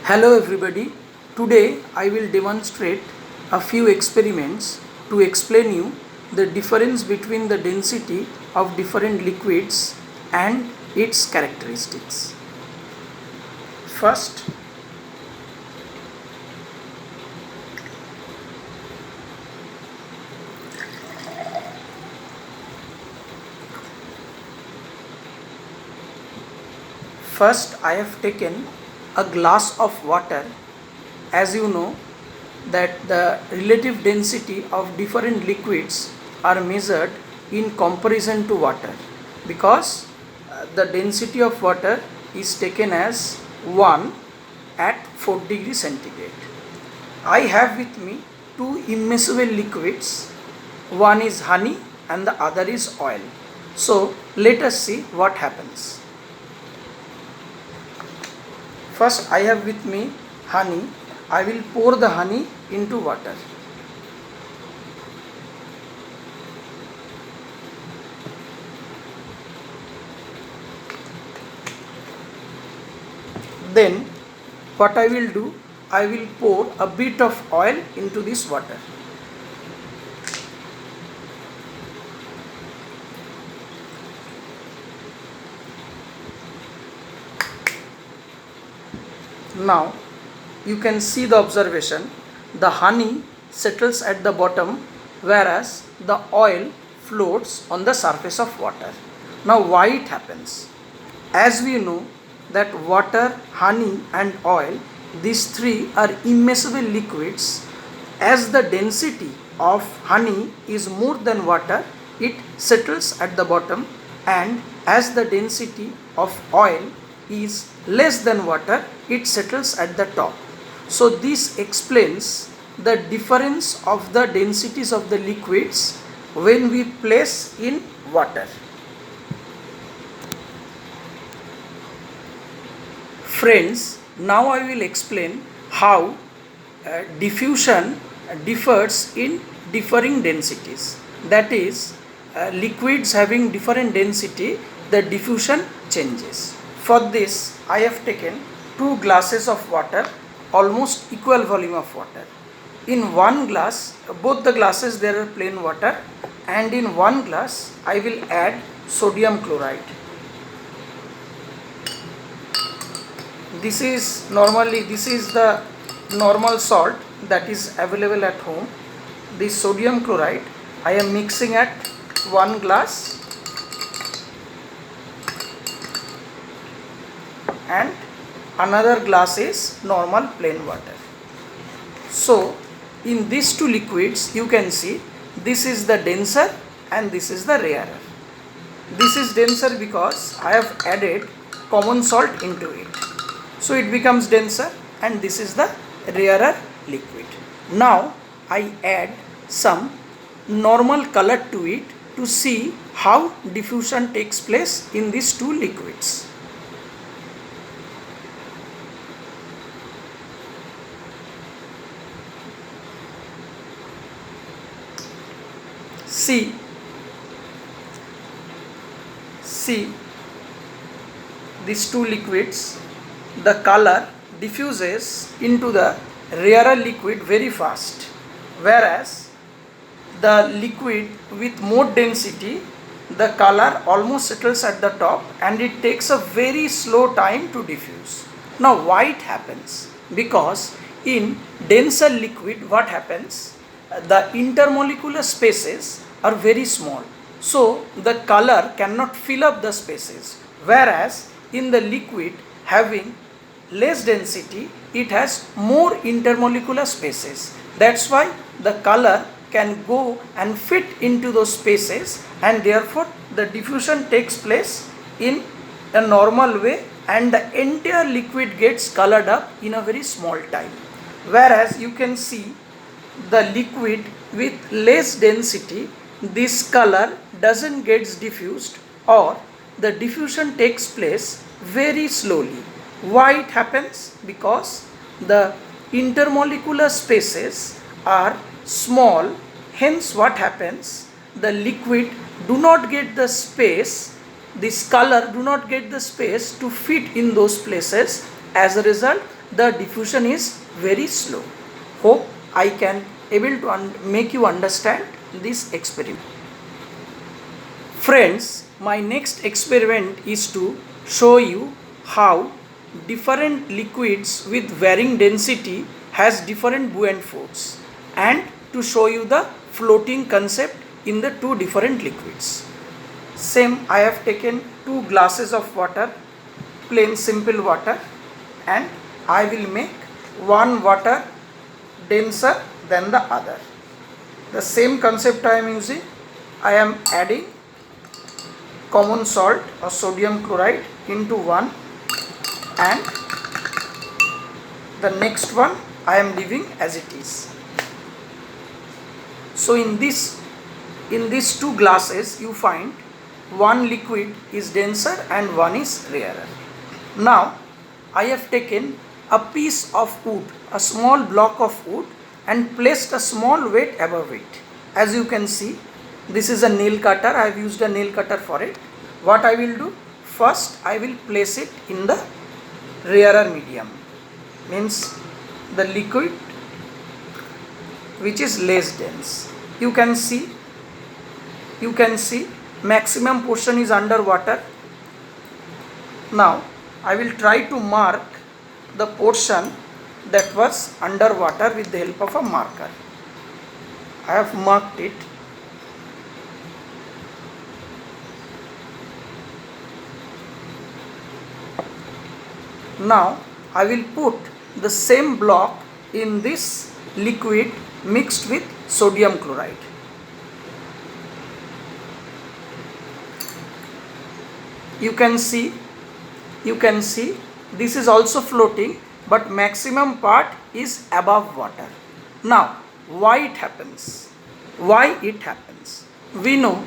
Hello everybody. Today I will demonstrate a few experiments to explain you the difference between the density of different liquids and its characteristics. First, first I have taken a glass of water. As you know that the relative density of different liquids are measured in comparison to water, because the density of water is taken as 1 at 4 degrees centigrade. I have with me two immeasurable liquids, one is honey and the other is oil. So let us see what happens. First I have with me honey. I will pour the honey into water. Then what I will do, I will pour a bit of oil into this water. Now you can see the observation, the honey settles at the bottom whereas the oil floats on the surface of water. Now why it happens? As we know that water, honey and oil, these three are immeasurable liquids. As the density of honey is more than water, it settles at the bottom, and as the density of oil is less than water, it settles at the top. So this explains the difference of the densities of the liquids when we place in water. Friends, now I will explain how diffusion differs in differing densities. That is, liquids having different density, the diffusion changes. For this, I have taken two glasses of water, almost equal volume of water. In one glass, both the glasses there are plain water, and in one glass I will add sodium chloride. This is the normal salt that is available at home. This sodium chloride I am mixing at one glass, and another glass is normal plain water. So in these two liquids you can see this is the denser and this is the rarer. This is denser because I have added common salt into it. So it becomes denser, and this is the rarer liquid. Now I add some normal color to it to see how diffusion takes place in these two liquids. See these two liquids, the color diffuses into the rarer liquid very fast, whereas the liquid with more density, the color almost settles at the top and it takes a very slow time to diffuse. Now why it happens? Because in denser liquid what happens? The intermolecular spaces are very small, so the color cannot fill up the spaces, whereas in the liquid having less density, it has more intermolecular spaces. That's why the color can go and fit into those spaces, and therefore the diffusion takes place in a normal way and the entire liquid gets colored up in a very small time. Whereas you can see the liquid with less density, this color doesn't get diffused, or the diffusion takes place very slowly. Why it happens? Because the intermolecular spaces are small, hence what happens, the liquid do not get the space, this color do not get the space to fit in those places. As a result, the diffusion is very slow. Hope I can able to make you understand this experiment. Friends, my next experiment is to show you how different liquids with varying density has different buoyant force, and to show you the floating concept in the two different liquids. Same, I have taken 2 glasses of water, plain simple water, and I will make one water denser than the other. The same concept I am using. I am adding common salt or sodium chloride into one, and the next one I am leaving as it is. So in these 2 glasses you find one liquid is denser and one is rarer. Now I have taken a piece of wood, a small block of wood, and placed a small weight above it. As you can see, this is a nail cutter. I have used a nail cutter for it. What I will do? First I will place it in the rarer medium, means the liquid which is less dense. You can see maximum portion is underwater. Now I will try to mark the portion that was underwater with the help of a marker. I have marked it. Now I will put the same block in this liquid mixed with sodium chloride. You can see this is also floating, but maximum part is above water. Now why it happens? We know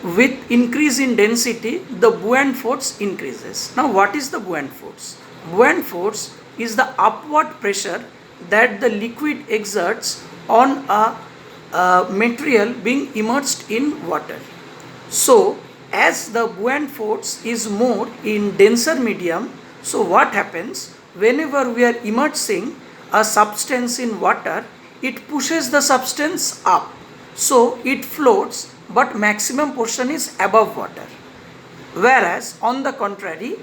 with increase in density the buoyant force increases. Now what is the buoyant force? Buoyant force is the upward pressure that the liquid exerts on a material being immersed in water. So as the buoyant force is more in denser medium, so what happens, whenever we are immersing a substance in water, it pushes the substance up, so it floats, but maximum portion is above water. Whereas on the contrary,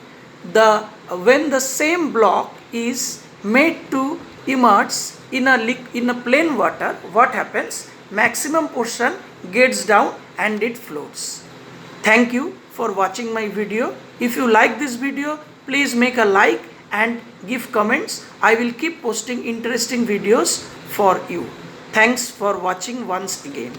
when the same block is made to immerse in a plain water, what happens, maximum portion gets down and it floats. Thank you for watching my video. If you like this video, please make a like and give comments. I will keep posting interesting videos for you. Thanks for watching once again.